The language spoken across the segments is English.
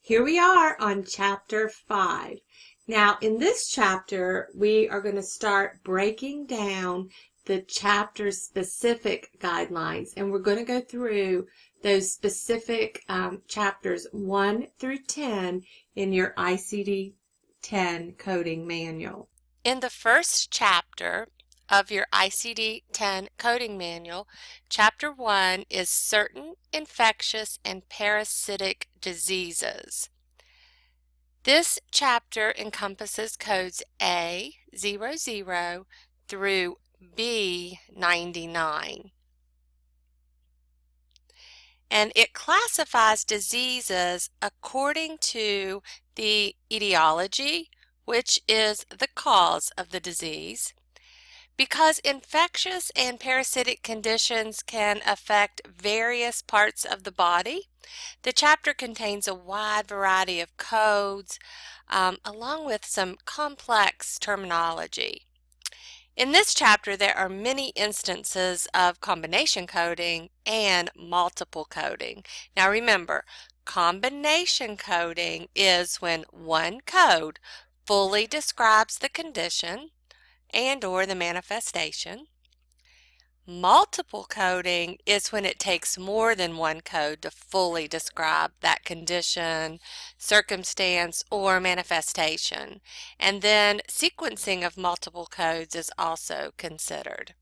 Here we are on chapter 5. Now, in this chapter, we are going to start breaking down the chapter specific guidelines, and we're going to go through those specific chapters 1 through 10 in your ICD-10 coding manual. In the first chapter of your ICD-10 coding manual, Chapter 1 is Certain Infectious and Parasitic Diseases. This chapter encompasses codes A00 through B99. And it classifies diseases according to the etiology, which is the cause of the disease. Because infectious and parasitic conditions can affect various parts of the body, the chapter contains a wide variety of codes, along with some complex terminology. In this chapter, there are many instances of combination coding and multiple coding. Now remember, combination coding is when one code fully describes the condition and/or the manifestation. Multiple coding is when it takes more than one code to fully describe that condition, circumstance, or manifestation. And then sequencing of multiple codes is also considered.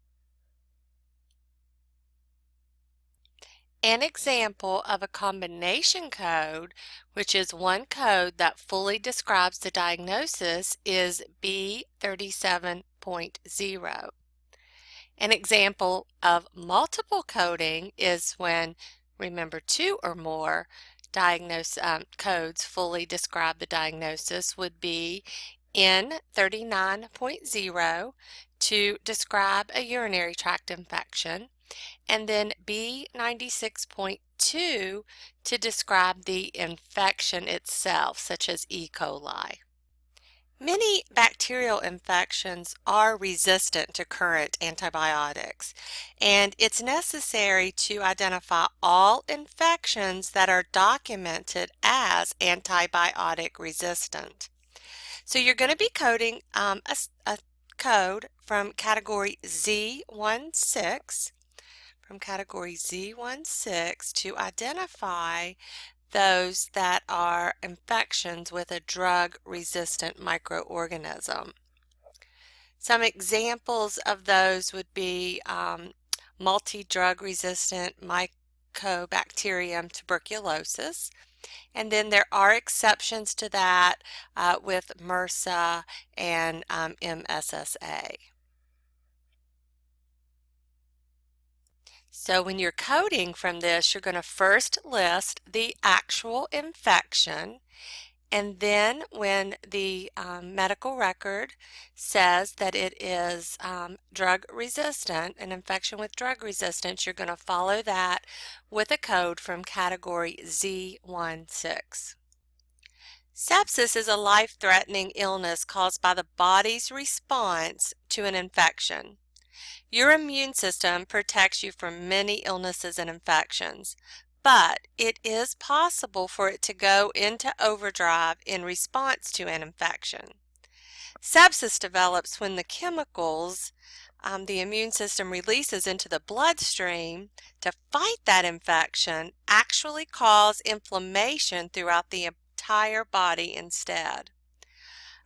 An example of a combination code, which is one code that fully describes the diagnosis, is B37.0. An example of multiple coding is when, remember, two or more codes fully describe the diagnosis would be N39.0 to describe a urinary tract infection, and then B96.2 to describe the infection itself, such as E. coli. Many bacterial infections are resistant to current antibiotics, and it's necessary to identify all infections that are documented as antibiotic resistant. So you're going to be coding a code from category Z16, to identify those that are infections with a drug-resistant microorganism. Some examples of those would be multi-drug resistant Mycobacterium tuberculosis, and then there are exceptions to that with MRSA and MSSA. So when you're coding from this, you're going to first list the actual infection, and then when the medical record says that it is drug resistant, an infection with drug resistance, you're going to follow that with a code from category Z16. Sepsis is a life-threatening illness caused by the body's response to an infection. Your immune system protects you from many illnesses and infections, but it is possible for it to go into overdrive in response to an infection. Sepsis develops when the chemicals the immune system releases into the bloodstream to fight that infection actually cause inflammation throughout the entire body instead.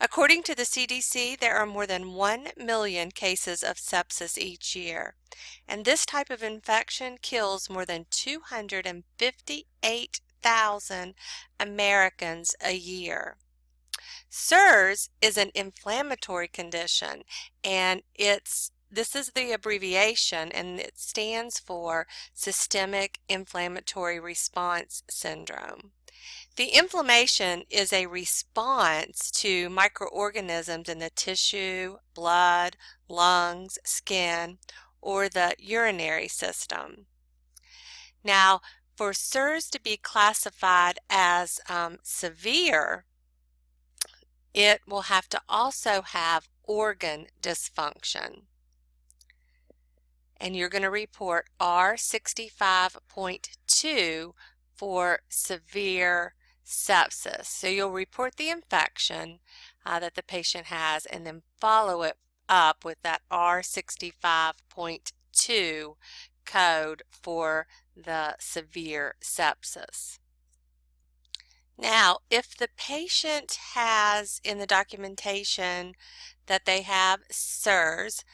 According to the CDC, there are more than 1 million cases of sepsis each year, and this type of infection kills more than 258,000 Americans a year. SIRS is an inflammatory condition, and this is the abbreviation, and it stands for Systemic Inflammatory Response Syndrome. The inflammation is a response to microorganisms in the tissue, blood, lungs, skin, or the urinary system. Now, for SIRS to be classified as severe, it will have to also have organ dysfunction. And you're going to report R65.2 for severe sepsis. So you'll report the infection that the patient has and then follow it up with that R65.2 code for the severe sepsis. Now, if the patient has in the documentation that they have SIRS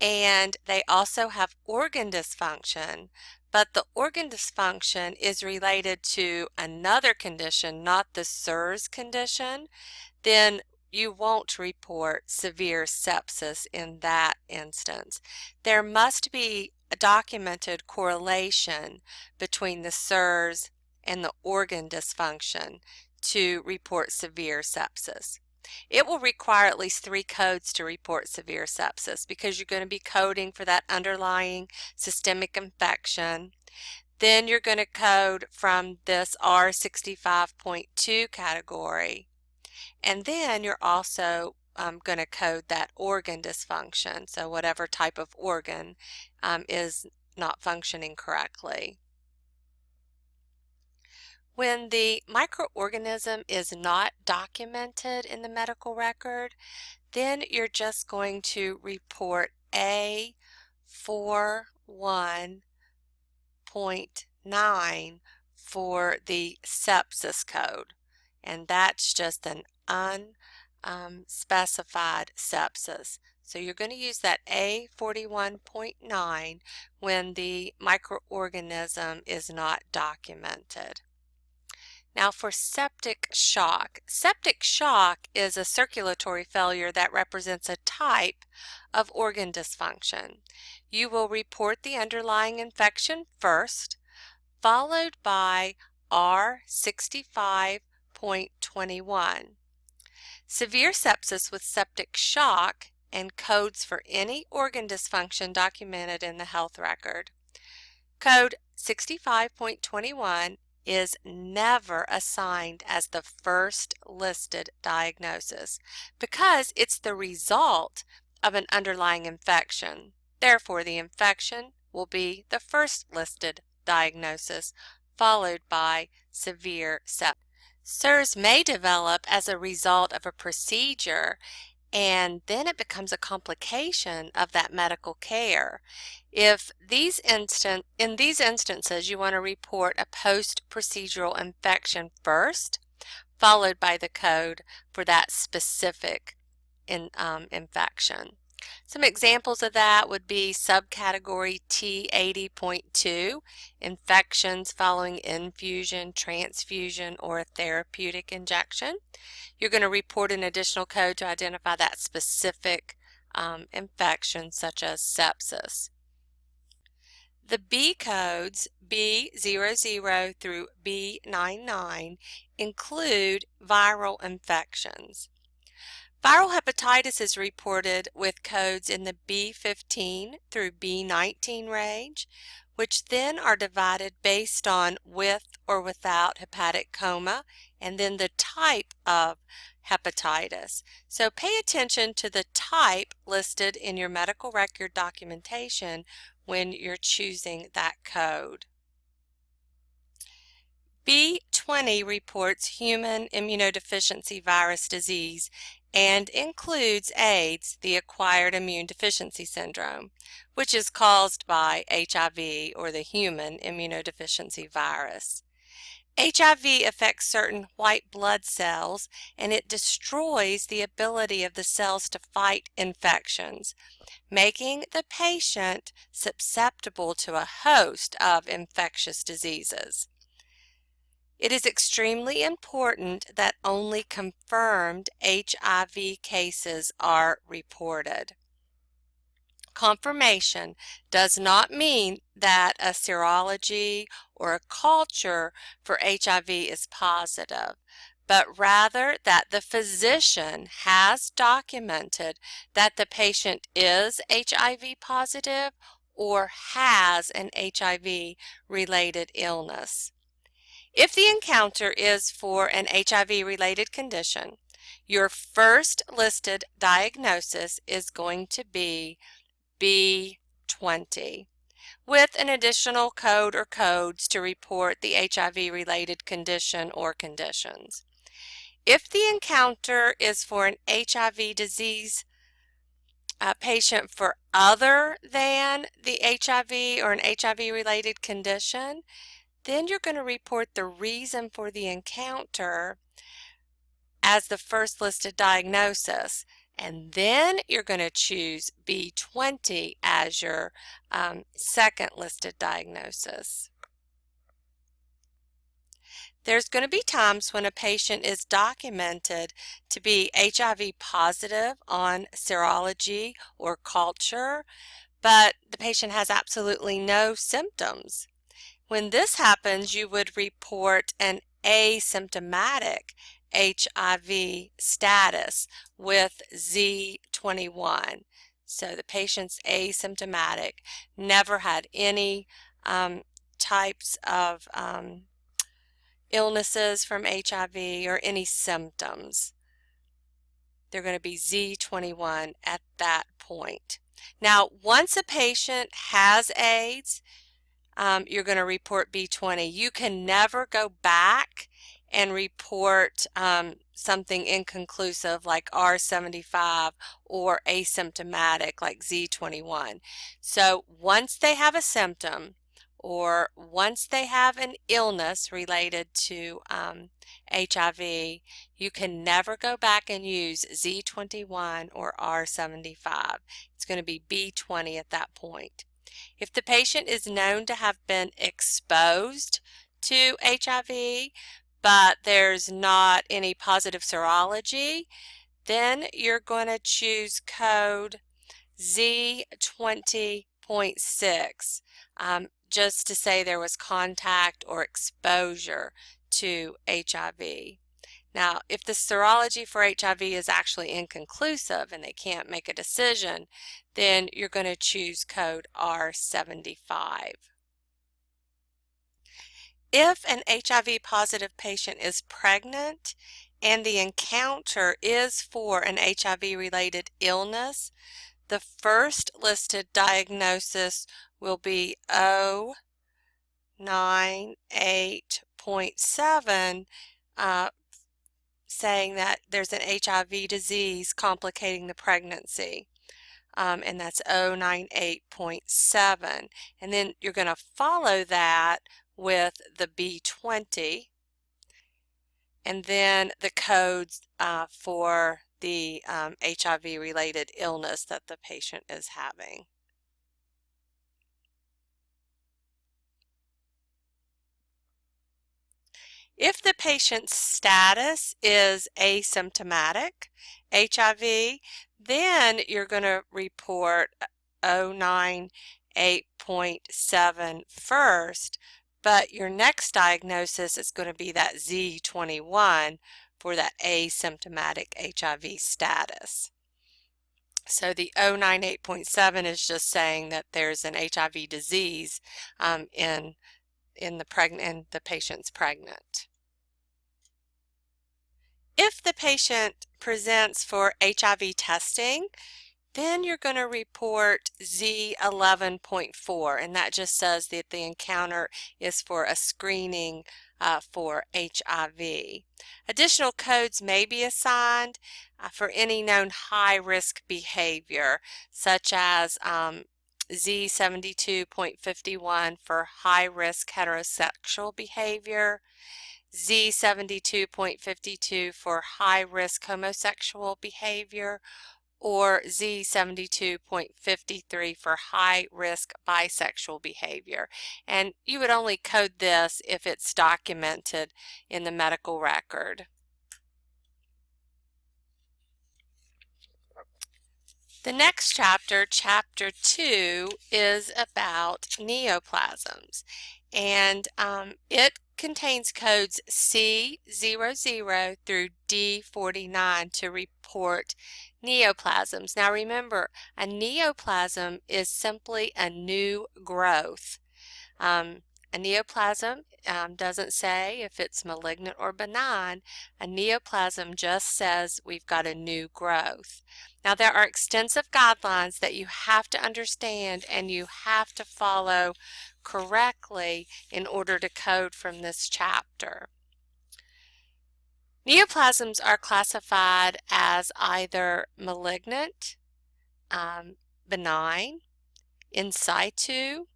and they also have organ dysfunction, but the organ dysfunction is related to another condition, not the SIRS condition, then you won't report severe sepsis in that instance. There must be a documented correlation between the SIRS and the organ dysfunction to report severe sepsis. It will require at least 3 codes to report severe sepsis because you're going to be coding for that underlying systemic infection. Then you're going to code from this R65.2 category. And then you're also going to code that organ dysfunction, so whatever type of organ is not functioning correctly. When the microorganism is not documented in the medical record, then you're just going to report A41.9 for the sepsis code, and that's just an unspecified sepsis. So you're going to use that A41.9 when the microorganism is not documented. Now for septic shock. Septic shock is a circulatory failure that represents a type of organ dysfunction. You will report the underlying infection first, followed by R65.21. Severe sepsis with septic shock and codes for any organ dysfunction documented in the health record. Code 65.21 is never assigned as the first listed diagnosis because it's the result of an underlying infection. Therefore, the infection will be the first listed diagnosis, followed by severe sepsis. SIRS may develop as a result of a procedure, and then it becomes a complication of that medical care. In these instances, you want to report a post-procedural infection first, followed by the code for that specific infection. Some examples of that would be subcategory T80.2, infections following infusion, transfusion, or a therapeutic injection. You're going to report an additional code to identify that specific infection, such as sepsis. The B codes, B00 through B99, include viral infections. Viral hepatitis is reported with codes in the B15 through B19 range, which then are divided based on with or without hepatic coma and then the type of hepatitis. So pay attention to the type listed in your medical record documentation when you're choosing that code. B20 reports human immunodeficiency virus disease and includes AIDS, the acquired immune deficiency syndrome, which is caused by HIV or the human immunodeficiency virus. HIV affects certain white blood cells and it destroys the ability of the cells to fight infections, making the patient susceptible to a host of infectious diseases. It is extremely important that only confirmed HIV cases are reported. Confirmation does not mean that a serology or a culture for HIV is positive, but rather that the physician has documented that the patient is HIV positive or has an HIV-related illness. If the encounter is for an HIV-related condition, your first listed diagnosis is going to be B20, with an additional code or codes to report the HIV-related condition or conditions. If the encounter is for an HIV disease patient for other than the HIV or an HIV-related condition, then you're going to report the reason for the encounter as the first listed diagnosis, and then you're going to choose B20 as your second listed diagnosis. There's going to be times when a patient is documented to be HIV positive on serology or culture, but the patient has absolutely no symptoms. When this happens, you would report an asymptomatic HIV status with Z21. So the patient's asymptomatic, never had any types of illnesses from HIV or any symptoms. They're going to be Z21 at that point. Now, once a patient has AIDS, you're going to report B20. You can never go back and report something inconclusive like R75 or asymptomatic like Z21. So once they have a symptom or once they have an illness related to HIV, you can never go back and use Z21 or R75. It's going to be B20 at that point. If the patient is known to have been exposed to HIV, but there's not any positive serology, then you're going to choose code Z20.6 just to say there was contact or exposure to HIV. Now, if the serology for HIV is actually inconclusive and they can't make a decision, then you're going to choose code R75. If an HIV positive patient is pregnant and the encounter is for an HIV related illness, the first listed diagnosis will be 098.7, saying that there's an HIV disease complicating the pregnancy, and that's 098.7. And then you're going to follow that with the B20, and then the codes for the HIV-related illness that the patient is having. If the patient's status is asymptomatic HIV, then you're going to report 098.7 first, but your next diagnosis is going to be that Z21 for that asymptomatic HIV status. So the 098.7 is just saying that there's an HIV disease in the patient's pregnant. If the patient presents for HIV testing, then you're going to report Z11.4, and that just says that the encounter is for a screening for HIV. Additional codes may be assigned for any known high-risk behavior, such as Z72.51 for high-risk heterosexual behavior, Z72.52 for high-risk homosexual behavior, or Z72.53 for high-risk bisexual behavior. And you would only code this if it's documented in the medical record. The next chapter, Chapter 2, is about neoplasms, and it contains codes C00 through D49 to report neoplasms. Now remember, a neoplasm is simply a new growth. A neoplasm doesn't say if it's malignant or benign. A neoplasm just says we've got a new growth. Now, there are extensive guidelines that you have to understand and you have to follow correctly in order to code from this chapter. Neoplasms are classified as either malignant, benign, in situ,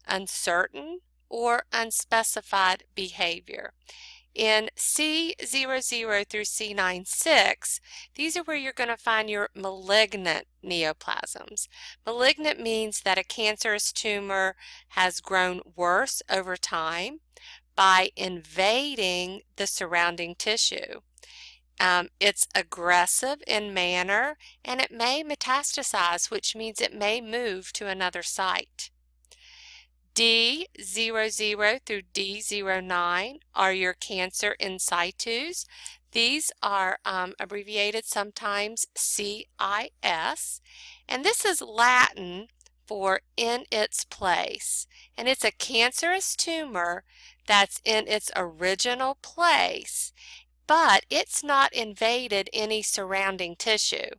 uncertain, or unspecified behavior. In C00 through C96, these are where you're going to find your malignant neoplasms. Malignant means that a cancerous tumor has grown worse over time by invading the surrounding tissue. It's aggressive in manner and it may metastasize, which means it may move to another site. D00 through D09 are your cancer in situs. These are abbreviated sometimes CIS, and this is Latin for in its place. And it's a cancerous tumor that's in its original place, but it's not invaded any surrounding tissue.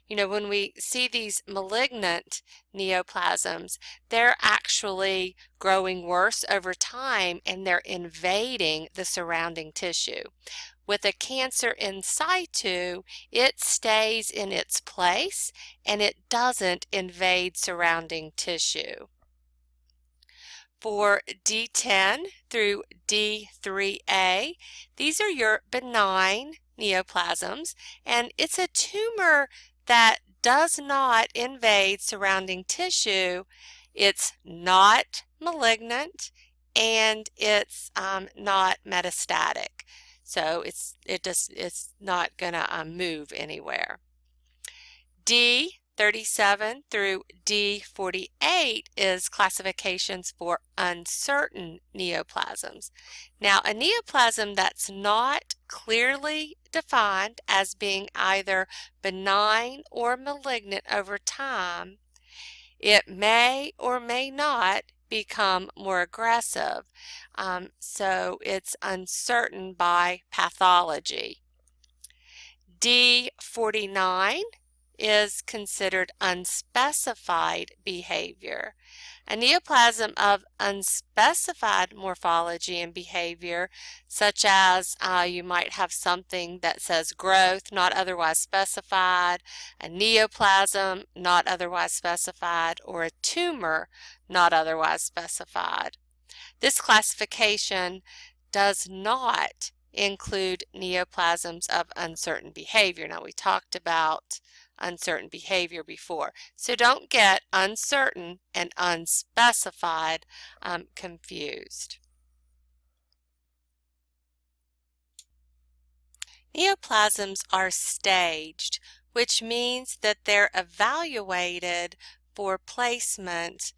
You know, when we see these malignant neoplasms, they're actually growing worse over time and they're invading the surrounding tissue. With a cancer in situ, it stays in its place and it doesn't invade surrounding tissue. For D10 through D3A, these are your benign neoplasms, and it's a tumor that does not invade surrounding tissue. It's not malignant, and it's not metastatic. So it's not going to move anywhere. D37 through D48 is classifications for uncertain neoplasms. Now, a neoplasm that's not clearly defined as being either benign or malignant over time, it may or may not become more aggressive. So it's uncertain by pathology. D49 is considered unspecified behavior. A neoplasm of unspecified morphology and behavior, such as you might have something that says growth not otherwise specified, a neoplasm not otherwise specified, or a tumor not otherwise specified. This classification does not include neoplasms of uncertain behavior. Now, we talked about uncertain behavior before. So don't get uncertain and unspecified confused. Neoplasms are staged, which means that they're evaluated for placement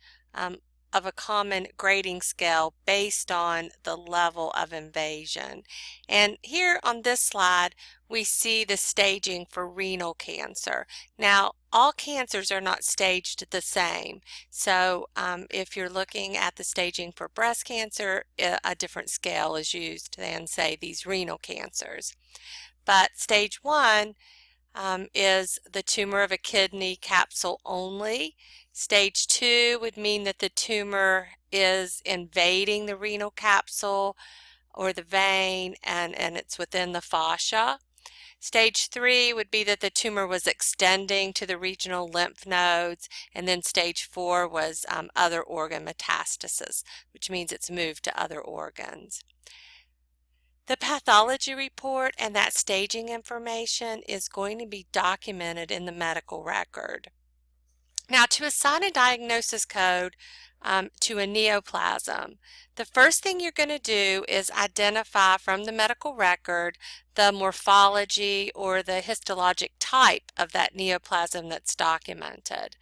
of a common grading scale based on the level of invasion. And here on this slide, we see the staging for renal cancer. Now, all cancers are not staged the same. So if you're looking at the staging for breast cancer, a different scale is used than, say, these renal cancers. But stage 1 is the tumor of a kidney capsule only. Stage 2 would mean that the tumor is invading the renal capsule or the vein and it's within the fascia. Stage 3 would be that the tumor was extending to the regional lymph nodes, and then stage 4 was other organ metastasis, which means it's moved to other organs. The pathology report and that staging information is going to be documented in the medical record. Now, to assign a diagnosis code to a neoplasm, the first thing you're going to do is identify from the medical record the morphology or the histologic type of that neoplasm that's documented.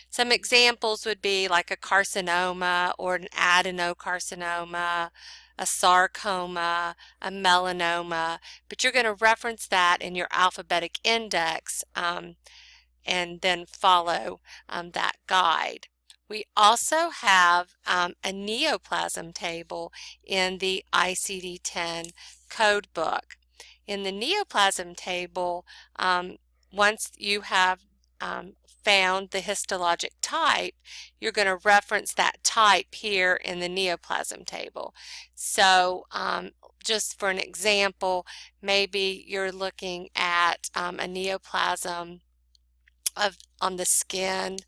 Some examples would be like a carcinoma or an adenocarcinoma, a sarcoma, a melanoma, but you're going to reference that in your alphabetic index and then follow that guide. We also have a neoplasm table in the ICD-10 code book. In the neoplasm table, once you have found the histologic type, you're going to reference that type here in the neoplasm table. So just for an example, maybe you're looking at a neoplasm on the skin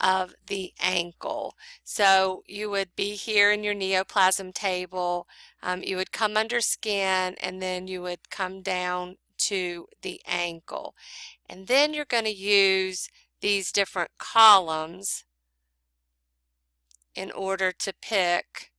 of the ankle. So you would be here in your neoplasm table, you would come under skin, and then you would come down to the ankle. And then you're going to use these different columns in order to pick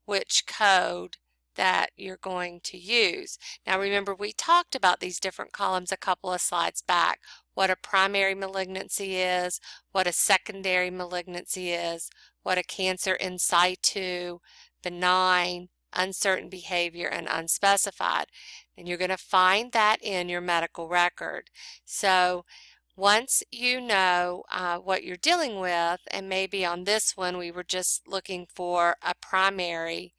which code that you're going to use. Now remember, we talked about these different columns a couple of slides back. What a primary malignancy is, what a secondary malignancy is, what a cancer in situ, benign, uncertain behavior, and unspecified. And you're going to find that in your medical record. So once you know what you're dealing with, and maybe on this one we were just looking for a primary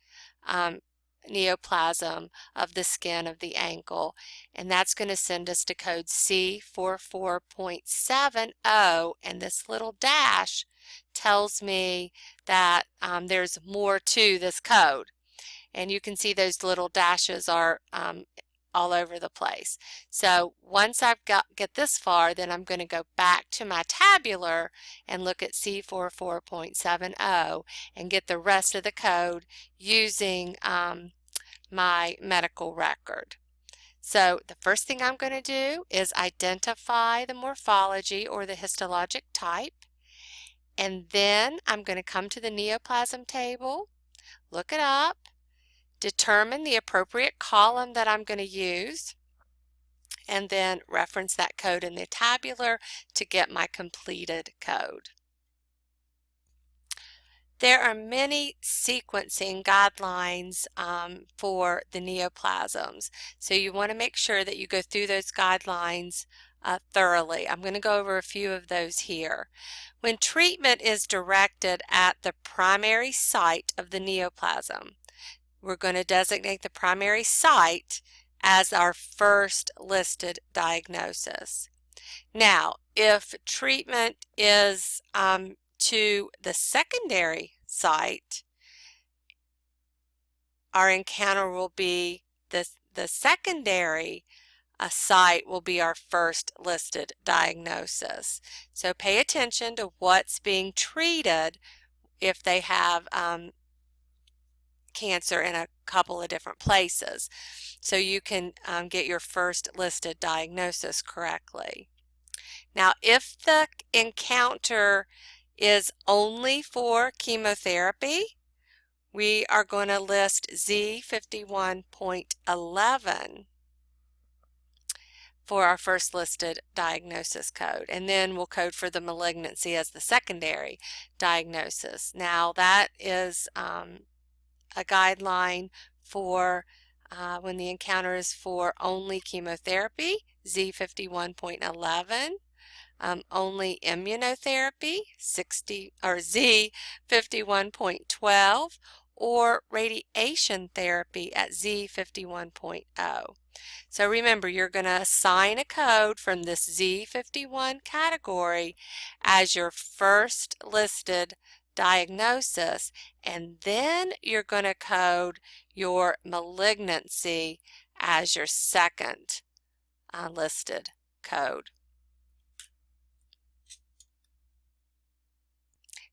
neoplasm of the skin of the ankle, and that's going to send us to code C44.70, and this little dash tells me that there's more to this code, and you can see those little dashes are all over the place. So once I've get this far, then I'm going to go back to my tabular and look at C44.70 and get the rest of the code using my medical record. So the first thing I'm going to do is identify the morphology or the histologic type, and then I'm going to come to the neoplasm table, look it up, determine the appropriate column that I'm going to use, and then reference that code in the tabular to get my completed code. There are many sequencing guidelines for the neoplasms, so you want to make sure that you go through those guidelines thoroughly. I'm going to go over a few of those here. When treatment is directed at the primary site of the neoplasm, we're going to designate the primary site as our first listed diagnosis. Now, if treatment is to the secondary site, our encounter will be the secondary site will be our first listed diagnosis. So pay attention to what's being treated if they have cancer in a couple of different places, so you can get your first listed diagnosis correctly. Now, if the encounter is only for chemotherapy, we are going to list Z51.11 for our first listed diagnosis code, and then we'll code for the malignancy as the secondary diagnosis. Now that is a guideline for when the encounter is for only chemotherapy, Z51.11, only immunotherapy, Z51.12, or radiation therapy at Z51.0. So remember, you're going to assign a code from this Z51 category as your first listed diagnosis, and then you're going to code your malignancy as your second listed code.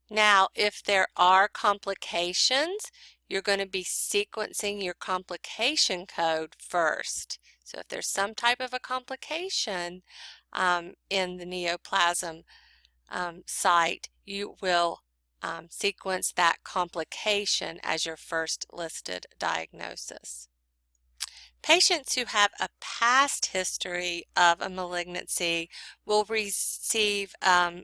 Now, if there are complications, you're going to be sequencing your complication code first. So if there's some type of a complication in the neoplasm site, you will sequence that complication as your first listed diagnosis. Patients who have a past history of a malignancy will receive a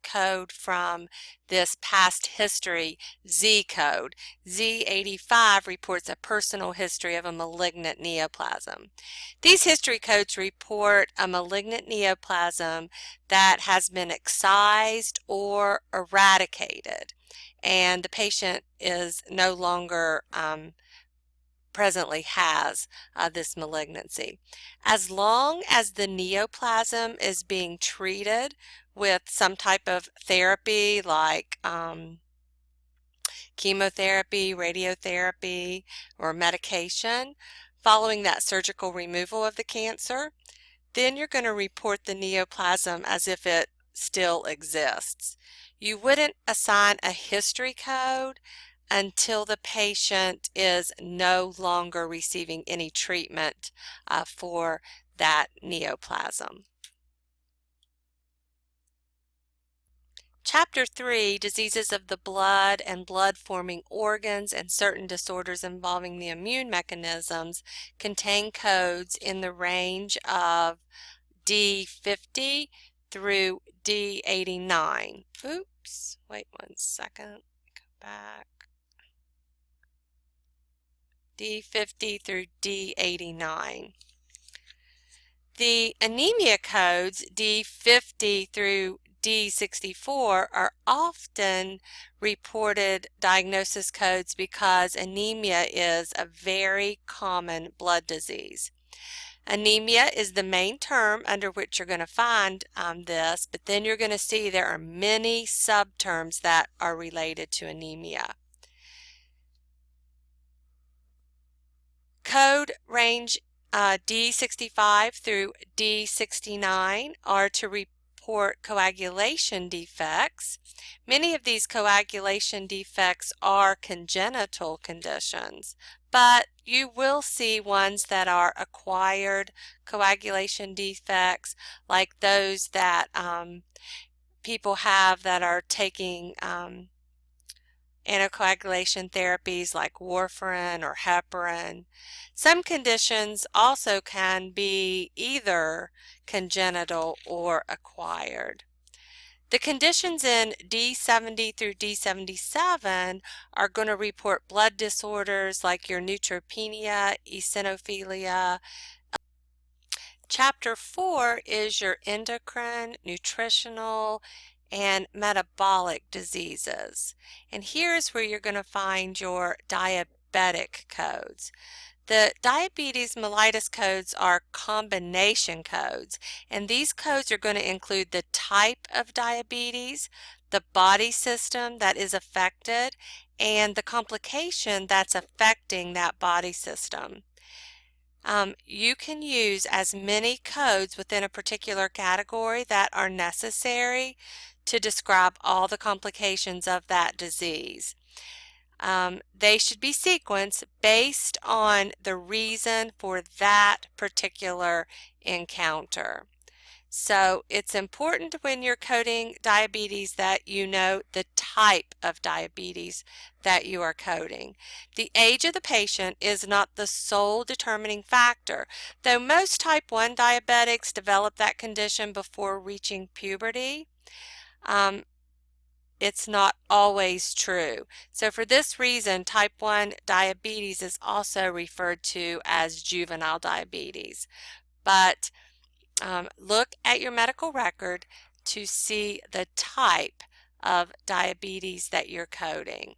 code from this past history Z code. Z85 reports a personal history of a malignant neoplasm. These history codes report a malignant neoplasm that has been excised or eradicated, and the patient is no longer presently has this malignancy. As long as the neoplasm is being treated with some type of therapy like chemotherapy, radiotherapy, or medication, following that surgical removal of the cancer, then you're going to report the neoplasm as if it still exists. You wouldn't assign a history code until the patient is no longer receiving any treatment for that neoplasm. Chapter 3, Diseases of the Blood and Blood-Forming Organs and Certain Disorders Involving the Immune Mechanisms, contain codes in the range of D50 through D89. Oops, wait one second, go back. D50 through D89. The anemia codes D50 through D64 are often reported diagnosis codes because anemia is a very common blood disease. Anemia is the main term under which you're going to find this, but then you're going to see there are many subterms that are related to anemia. Code range D65 through D69 are to report coagulation defects. Many of these coagulation defects are congenital conditions, but you will see ones that are acquired coagulation defects, like those that people have that are taking anticoagulation therapies like warfarin or heparin. Some conditions also can be either congenital or acquired. The conditions in D70 through D77 are going to report blood disorders like your neutropenia, eosinophilia. Chapter 4 is your endocrine, nutritional, and metabolic diseases. And here's where you're going to find your diabetic codes. The diabetes mellitus codes are combination codes, and these codes are going to include the type of diabetes, the body system that is affected, and the complication that's affecting that body system. You can use as many codes within a particular category that are necessary to describe all the complications of that disease. They should be sequenced based on the reason for that particular encounter. So it's important when you're coding diabetes that you know the type of diabetes that you are coding. The age of the patient is not the sole determining factor, though most type 1 diabetics develop that condition before reaching puberty. It's not always true. So for this reason, type 1 diabetes is also referred to as juvenile diabetes. But look at your medical record to see the type of diabetes that you're coding.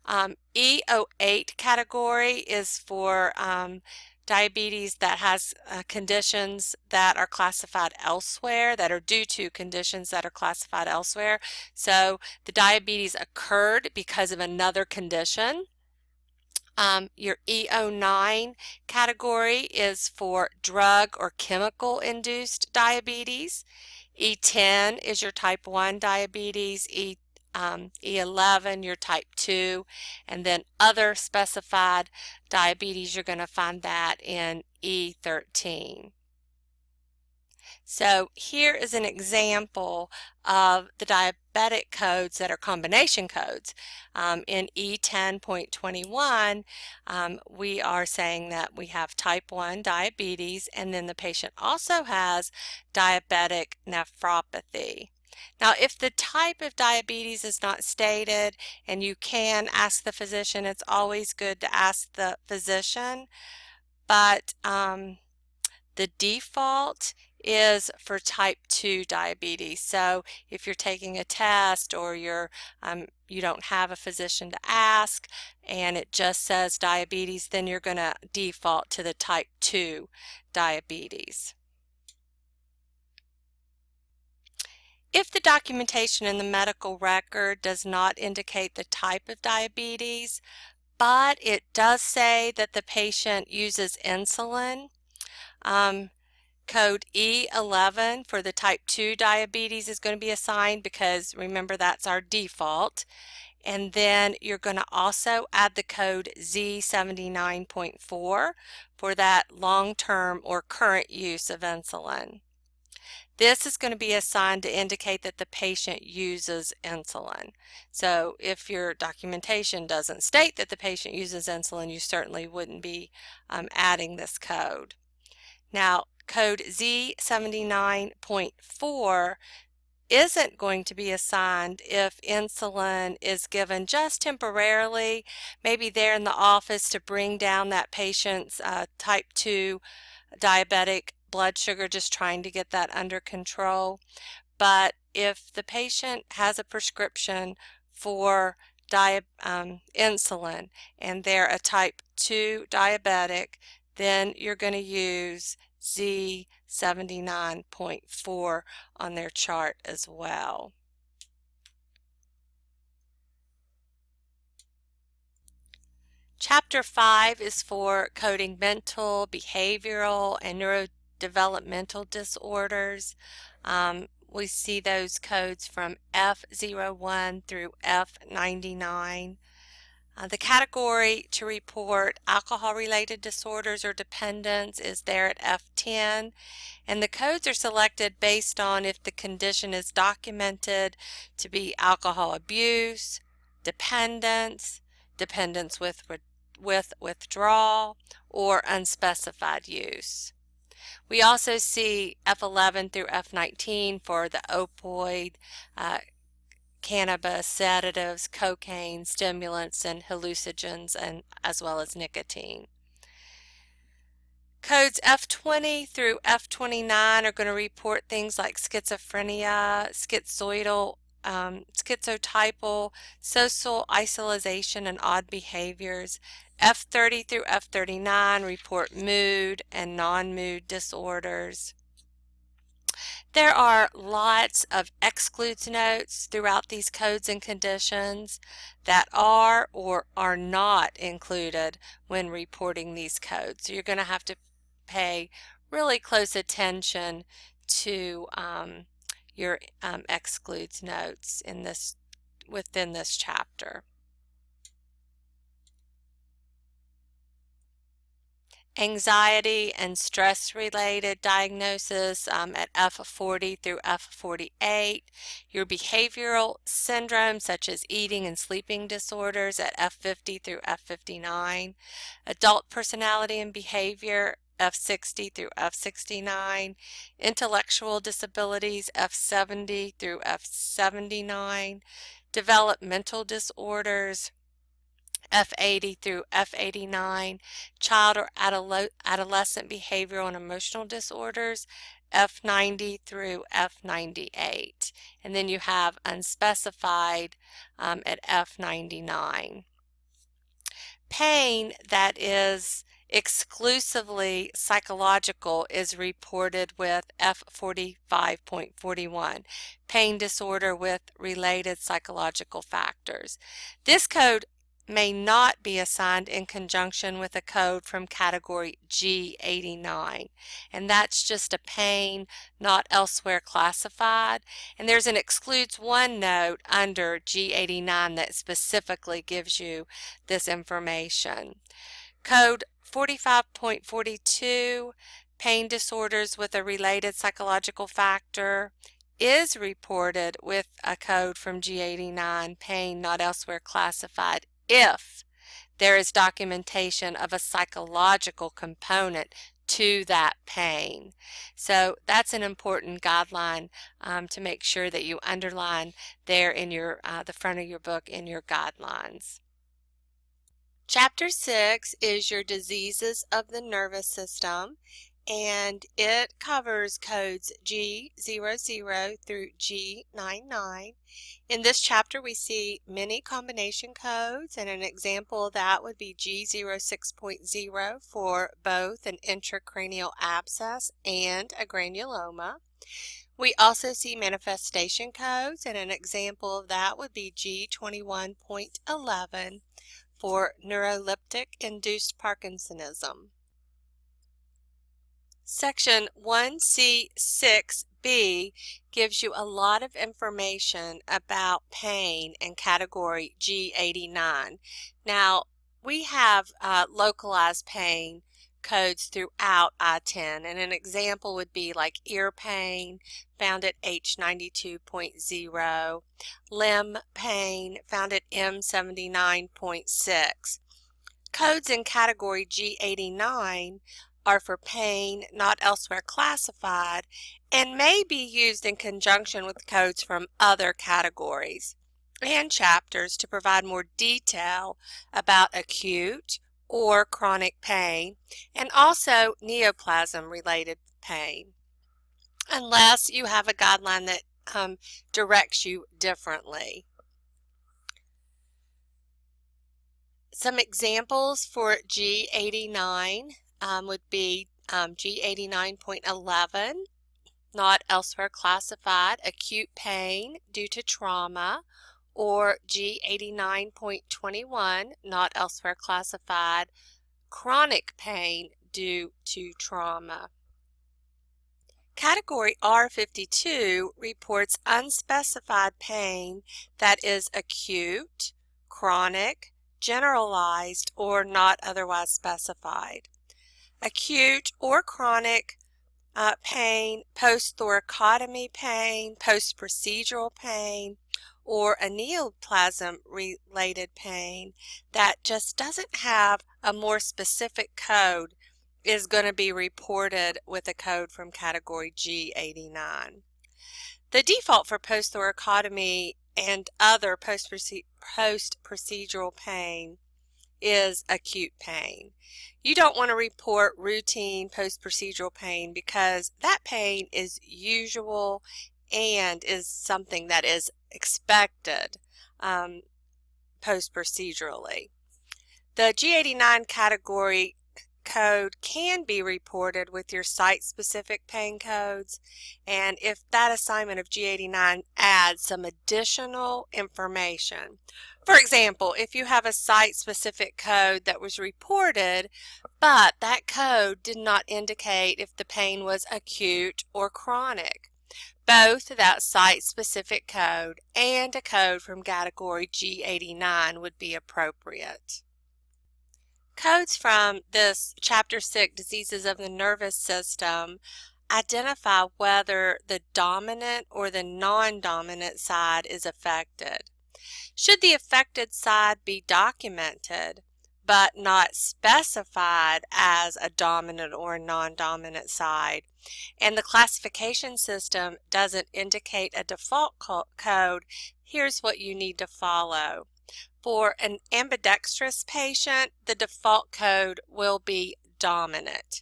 E08 category is for diabetes that has conditions that are classified elsewhere, that are due to conditions that are classified elsewhere. So the diabetes occurred because of another condition. Your E09 category is for drug or chemical induced diabetes. E10 is your type 1 diabetes, E11 your type 2, and then other specified diabetes, you're going to find that in E13. So here is an example of the diabetic codes that are combination codes. In E10.21, we are saying that we have type 1 diabetes, and then the patient also has diabetic nephropathy. Now, if the type of diabetes is not stated and you can ask the physician, it's always good to ask the physician, but the default is for type 2 diabetes. So if you're taking a test or you don't have a physician to ask and it just says diabetes, then you're going to default to the type 2 diabetes. If the documentation in the medical record does not indicate the type of diabetes, but it does say that the patient uses insulin, code E11 for the type 2 diabetes is going to be assigned because remember that's our default. And then you're going to also add the code Z79.4 for that long-term or current use of insulin. This is going to be assigned to indicate that the patient uses insulin. So if your documentation doesn't state that the patient uses insulin, you certainly wouldn't be adding this code. Now, code Z79.4 isn't going to be assigned if insulin is given just temporarily, maybe there in the office to bring down that patient's type 2 diabetic blood sugar, just trying to get that under control. But if the patient has a prescription for insulin and they're a type 2 diabetic, then you're going to use Z79.4 on their chart as well. Chapter 5 is for coding mental, behavioral, and neurodevelopmental disorders. We see those codes from F01 through F99. The category to report alcohol-related disorders or dependence is there at F10, and the codes are selected based on if the condition is documented to be alcohol abuse, dependence, dependence with withdrawal, or unspecified use. We also see F11 through F19 for the opioid, cannabis, sedatives, cocaine, stimulants, and hallucinogens, and as well as nicotine. Codes F20 through F29 are going to report things like schizophrenia, schizotypal, social isolation, and odd behaviors. F30 through F39 report mood and non-mood disorders. There are lots of excludes notes throughout these codes and conditions that are or are not included when reporting these codes. So you're going to have to pay really close attention to your excludes notes within this chapter. Anxiety and stress-related diagnosis at F40 through F48. Your behavioral syndrome such as eating and sleeping disorders at F50 through F59. Adult personality and behavior F60 through F69. Intellectual disabilities F70 through F79. Developmental disorders F80 through F89, child or adolescent behavioral and emotional disorders, F90 through F98. And then you have unspecified at F99. Pain that is exclusively psychological is reported with F45.41, pain disorder with related psychological factors. This code may not be assigned in conjunction with a code from category G89, and that's just a pain not elsewhere classified, and there's an excludes one note under G89 that specifically gives you this information. Code 45.42, pain disorders with a related psychological factor, is reported with a code from G89, pain not elsewhere classified, if there is documentation of a psychological component to that pain. So that's an important guideline to make sure that you underline there in your the front of your book in your guidelines. Chapter 6 is your diseases of the nervous system, and it covers codes G00 through G99. In this chapter we see many combination codes, and an example of that would be G06.0 for both an intracranial abscess and a granuloma. We also see manifestation codes, and an example of that would be G21.11 for neuroleptic induced Parkinsonism. Section 1C6B gives you a lot of information about pain in category G89. Now, we have localized pain codes throughout I-10, and an example would be like ear pain found at H92.0, limb pain found at M79.6. Codes in category G89 are for pain not elsewhere classified and may be used in conjunction with codes from other categories and chapters to provide more detail about acute or chronic pain and also neoplasm related pain, unless you have a guideline that directs you differently. Some examples for G89 would be G89.11, not elsewhere classified, acute pain due to trauma, or G89.21, not elsewhere classified, chronic pain due to trauma. Category R52 reports unspecified pain that is acute, chronic, generalized, or not otherwise specified. Acute or chronic pain, post-thoracotomy pain, post-procedural pain, or a neoplasm-related pain that just doesn't have a more specific code is going to be reported with a code from category G89. The default for post-thoracotomy and other post-procedural pain is acute pain. You don't want to report routine post-procedural pain because that pain is usual and is something that is expected post-procedurally. The G89 category code can be reported with your site-specific pain codes, and if that assignment of G89 adds some additional information. For example, if you have a site-specific code that was reported, but that code did not indicate if the pain was acute or chronic, both that site-specific code and a code from category G89 would be appropriate. Codes from this Chapter 6, Diseases of the Nervous System, identify whether the dominant or the non-dominant side is affected. Should the affected side be documented but not specified as a dominant or a non-dominant side, and the classification system doesn't indicate a default code, here's what you need to follow. For an ambidextrous patient, the default code will be dominant.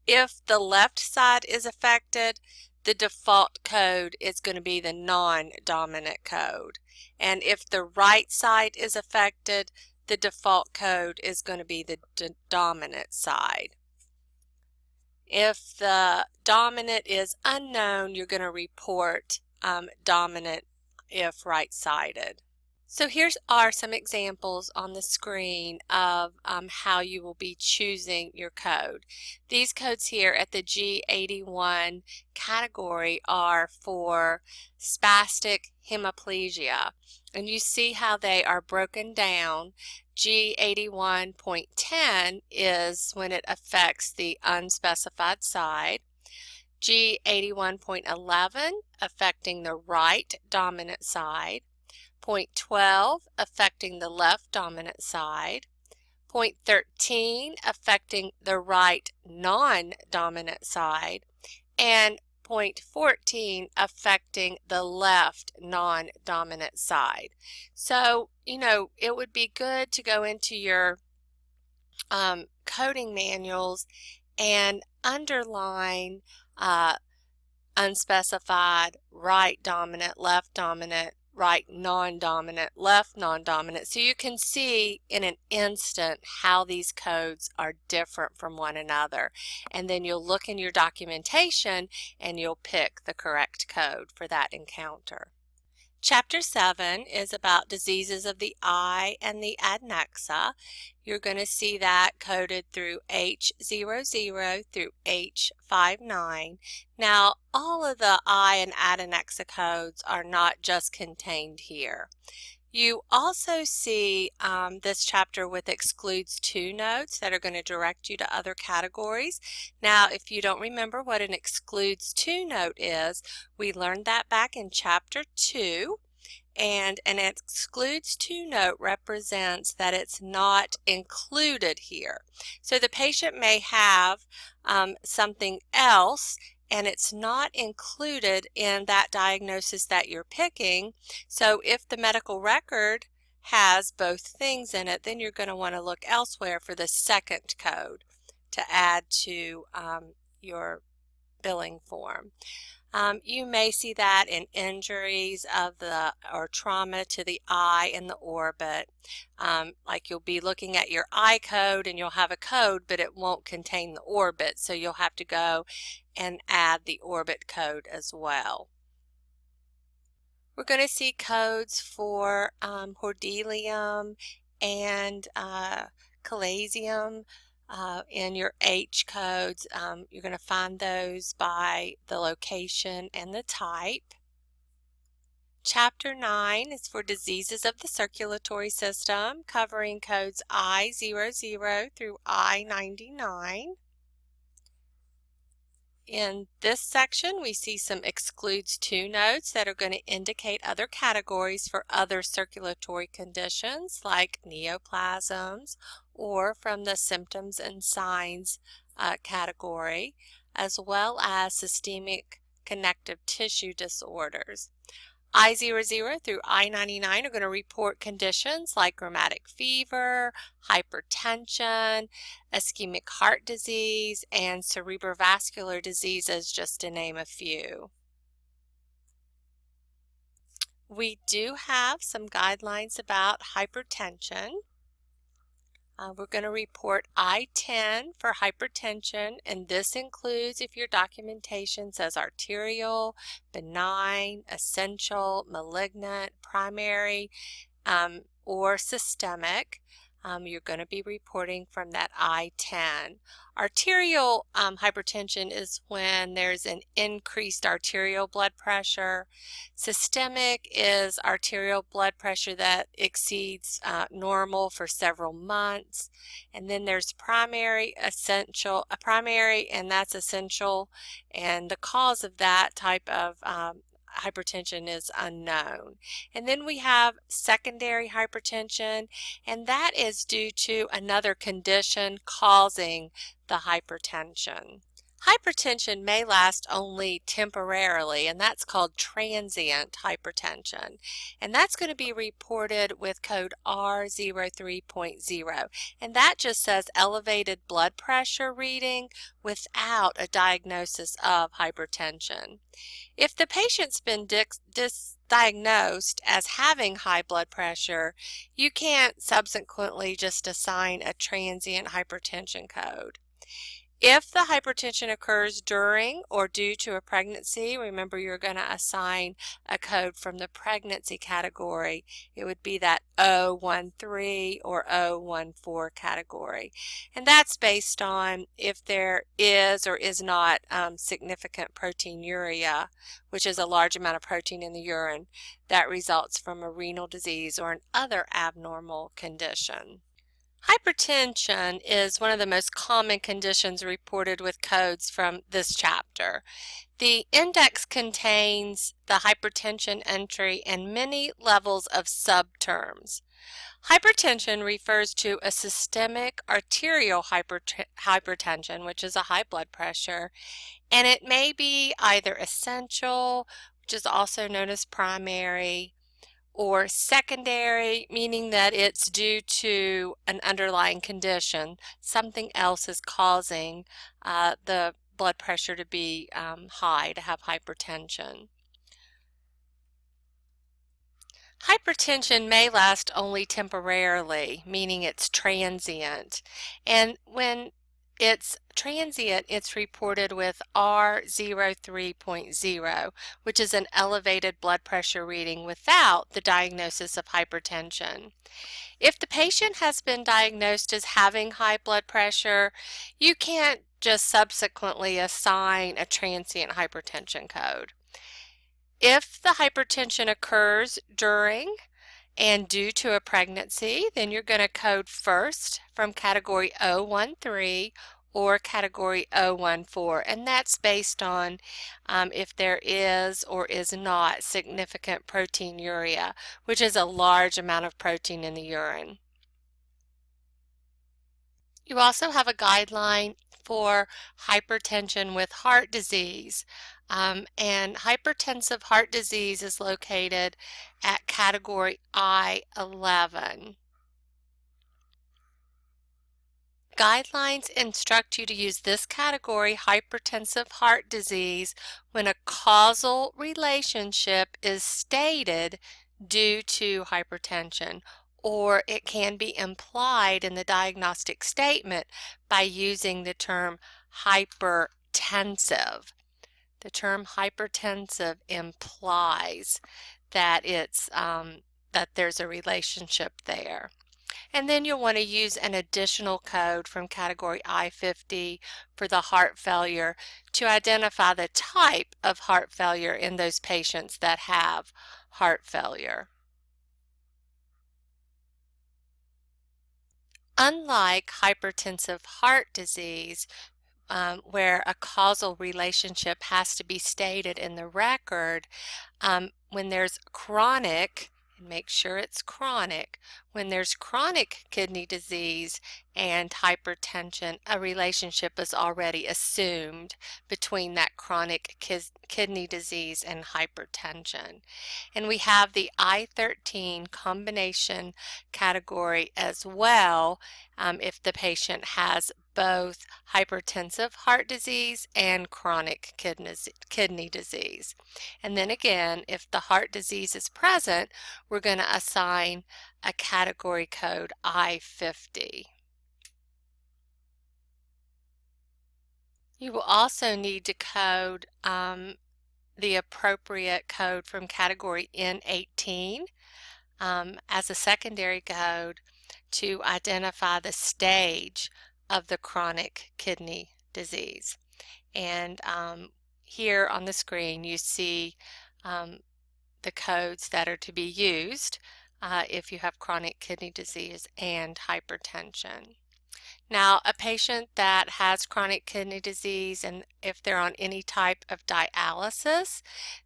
If the left side is affected, the default code is going to be the non-dominant code. And if the right side is affected, the default code is going to be the dominant side. If the dominant is unknown, you're going to report dominant if right-sided. So here are some examples on the screen of how you will be choosing your code. These codes here at the G81 category are for spastic hemiplegia, and you see how they are broken down. G81.10 is when it affects the unspecified side. G81.11 affecting the right dominant side. .12 affecting the left dominant side, Point 13 affecting the right non-dominant side, and point 14 affecting the left non-dominant side. So, it would be good to go into your coding manuals and underline unspecified, right dominant, right non-dominant, left non-dominant, so you can see in an instant how these codes are different from one another. And then you'll look in your documentation and you'll pick the correct code for that encounter. Chapter 7 is about diseases of the eye and the adnexa. You're going to see that coded through H00 through H59. Now, all of the eye and adnexa codes are not just contained here. You also see this chapter with excludes to notes that are going to direct you to other categories. Now, if you don't remember what an excludes to note is, we learned that back in chapter 2. And an excludes to note represents that it's not included here. So the patient may have something else and it's not included in that diagnosis that you're picking. So if the medical record has both things in it, then you're going to want to look elsewhere for the second code to add to your billing form. You may see that in injuries or trauma to the eye and the orbit. Like you'll be looking at your eye code and you'll have a code, but it won't contain the orbit, so you'll have to go and add the orbit code as well. We're going to see codes for Hordeolum and Chalazion. In your H codes, you're going to find those by the location and the type. Chapter 9 is for diseases of the circulatory system, covering codes I00 through I99. In this section, we see some excludes to notes that are going to indicate other categories for other circulatory conditions like neoplasms, or from the symptoms and signs category, as well as systemic connective tissue disorders. I00 through I99 are going to report conditions like rheumatic fever, hypertension, ischemic heart disease, and cerebrovascular diseases, just to name a few. We do have some guidelines about hypertension. We're going to report I-10 for hypertension, and this includes if your documentation says arterial, benign, essential, malignant, primary, or systemic. You're going to be reporting from that I-10. Arterial hypertension is when there's an increased arterial blood pressure. Systemic is arterial blood pressure that exceeds normal for several months. And then there's primary, and that's essential, and the cause of that type of hypertension is unknown. And then we have secondary hypertension, and that is due to another condition causing the hypertension. Hypertension may last only temporarily, and that's called transient hypertension. And that's going to be reported with code R03.0. And that just says elevated blood pressure reading without a diagnosis of hypertension. If the patient's been diagnosed as having high blood pressure, you can't subsequently just assign a transient hypertension code. If the hypertension occurs during or due to a pregnancy, remember you're going to assign a code from the pregnancy category. It would be that 013 or 014 category. And that's based on if there is or is not significant proteinuria, which is a large amount of protein in the urine that results from a renal disease or an other abnormal condition. Hypertension is one of the most common conditions reported with codes from this chapter. The index contains the hypertension entry and many levels of subterms. Hypertension refers to a systemic arterial hypertension, which is a high blood pressure, and it may be either essential, which is also known as primary, or secondary, meaning that it's due to an underlying condition. Something else is causing the blood pressure to be high, to have hypertension. Hypertension may last only temporarily, meaning it's transient. And when it's transient, it's reported with R03.0, which is an elevated blood pressure reading without the diagnosis of hypertension. If the patient has been diagnosed as having high blood pressure, you can't just subsequently assign a transient hypertension code. If the hypertension occurs during and due to a pregnancy, then you're going to code first from category 013 or category 014, and that's based on if there is or is not significant proteinuria, which is a large amount of protein in the urine. You also have a guideline for hypertension with heart disease. And hypertensive heart disease is located at category I11. Guidelines instruct you to use this category, hypertensive heart disease, when a causal relationship is stated due to hypertension, or it can be implied in the diagnostic statement by using the term hypertensive. The term hypertensive implies that that there's a relationship there. And then you'll want to use an additional code from category I50 for the heart failure to identify the type of heart failure in those patients that have heart failure. Unlike hypertensive heart disease, where a causal relationship has to be stated in the record, when there's chronic, and make sure it's chronic, when there's chronic kidney disease and hypertension, a relationship is already assumed between that chronic kidney disease and hypertension. And we have the I13 combination category as well, if the patient has both hypertensive heart disease and chronic kidney disease. And then again, if the heart disease is present, we're going to assign a category code I50. You will also need to code the appropriate code from category N18 as a secondary code to identify the stage of the chronic kidney disease. And here on the screen you see the codes that are to be used if you have chronic kidney disease and hypertension. Now, a patient that has chronic kidney disease, and if they're on any type of dialysis,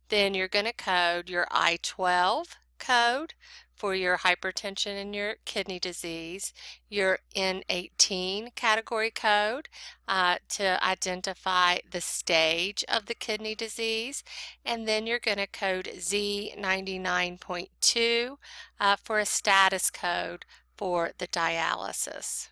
then you're going to code your I12 code for your hypertension and your kidney disease, your N18 category code to identify the stage of the kidney disease, and then you're going to code Z99.2 for a status code for the dialysis.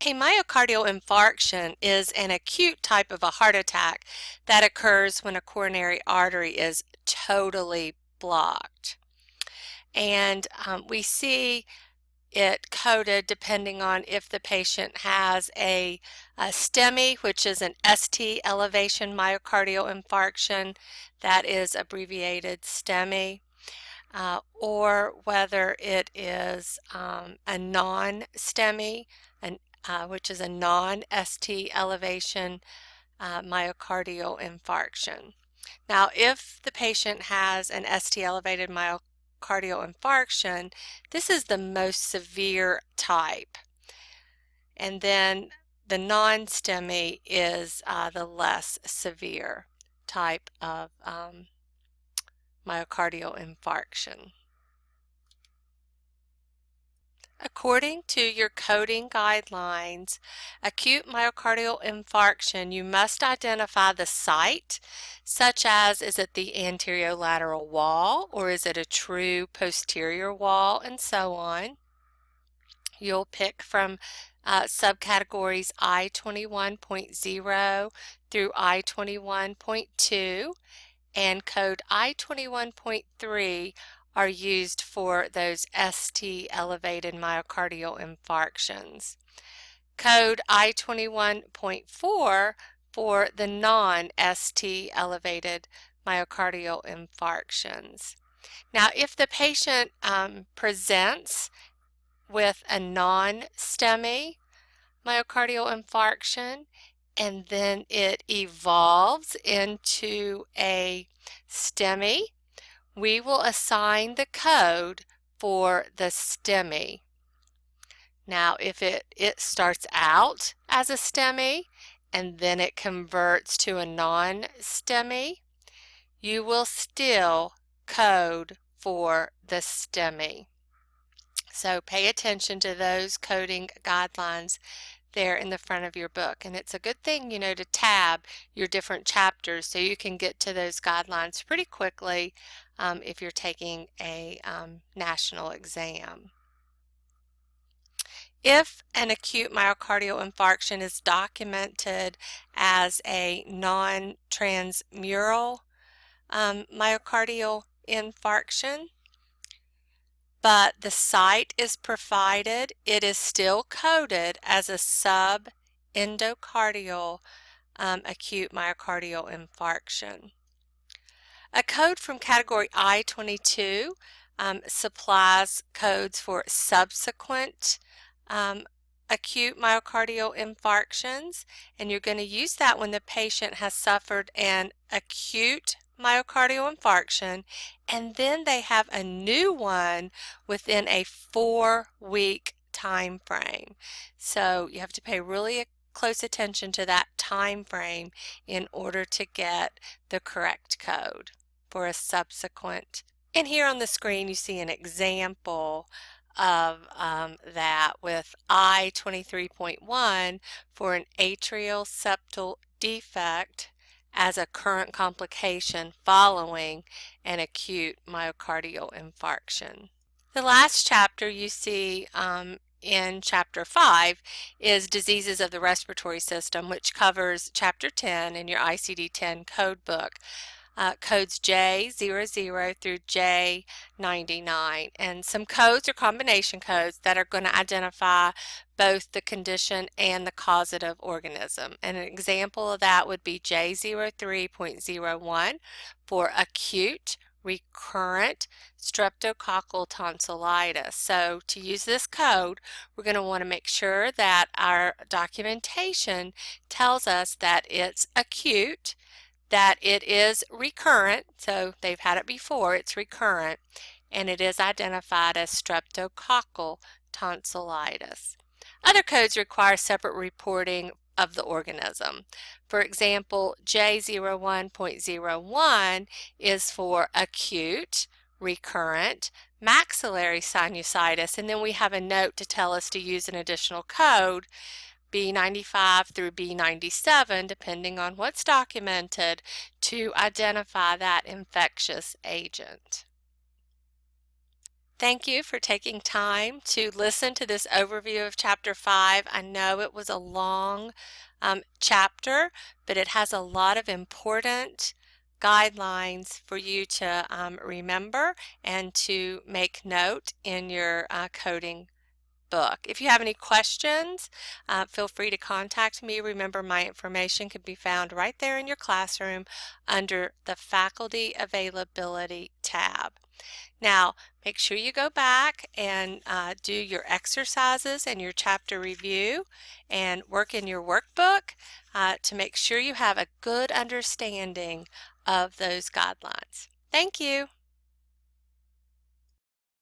A myocardial infarction is an acute type of a heart attack that occurs when a coronary artery is totally blocked. And we see it coded depending on if the patient has a STEMI, which is an ST elevation myocardial infarction, that is abbreviated STEMI, or whether it is a non-STEMI, which is a non-ST elevation myocardial infarction. Now, if the patient has an ST elevated myocardial infarction, this is the most severe type. And then the non-STEMI is the less severe type of myocardial infarction. According to your coding guidelines, acute myocardial infarction, you must identify the site, such as is it the anterolateral wall or is it a true posterior wall, and so on. You'll pick from subcategories I-21.0 through I-21.2, and code I-21.3 are used for those ST elevated myocardial infarctions. Code I-21.4 for the non-ST elevated myocardial infarctions. Now, if the patient presents with a non-STEMI myocardial infarction and then it evolves into a STEMI, we will assign the code for the STEMI. Now, if it starts out as a STEMI and then it converts to a non-STEMI, you will still code for the STEMI. So pay attention to those coding guidelines there in the front of your book. And it's a good thing, you know, to tab your different chapters so you can get to those guidelines pretty quickly if you're taking a national exam. If an acute myocardial infarction is documented as a non-transmural myocardial infarction, but the site is provided, it is still coded as a subendocardial acute myocardial infarction. A code from category I-22 supplies codes for subsequent acute myocardial infarctions, and you're going to use that when the patient has suffered an acute myocardial infarction and then they have a new one within a 4-week time frame. So you have to pay really close attention to that time frame in order to get the correct code for a subsequent. And here on the screen you see an example of that with I-23.1 for an atrial septal defect as a current complication following an acute myocardial infarction. The last chapter you see in Chapter 5 is Diseases of the Respiratory System, which covers Chapter 10 in your ICD-10 code book. Codes J00 through J99, and some codes or combination codes that are going to identify both the condition and the causative organism. And an example of that would be J03.01 for acute recurrent streptococcal tonsillitis. So to use this code, we're going to want to make sure that our documentation tells us that it's acute, that it is recurrent, so they've had it before, it's recurrent, and it is identified as streptococcal tonsillitis. Other codes require separate reporting of the organism. For example, J01.01 is for acute, recurrent, maxillary sinusitis, and then we have a note to tell us to use an additional code, B95 through B97, depending on what's documented, to identify that infectious agent. Thank you for taking time to listen to this overview of Chapter 5. I know it was a long chapter, but it has a lot of important guidelines for you to remember and to make note in your coding book. If you have any questions, feel free to contact me. Remember, my information can be found right there in your classroom under the Faculty Availability tab. Now, make sure you go back and do your exercises and your chapter review and work in your workbook to make sure you have a good understanding of those guidelines. Thank you.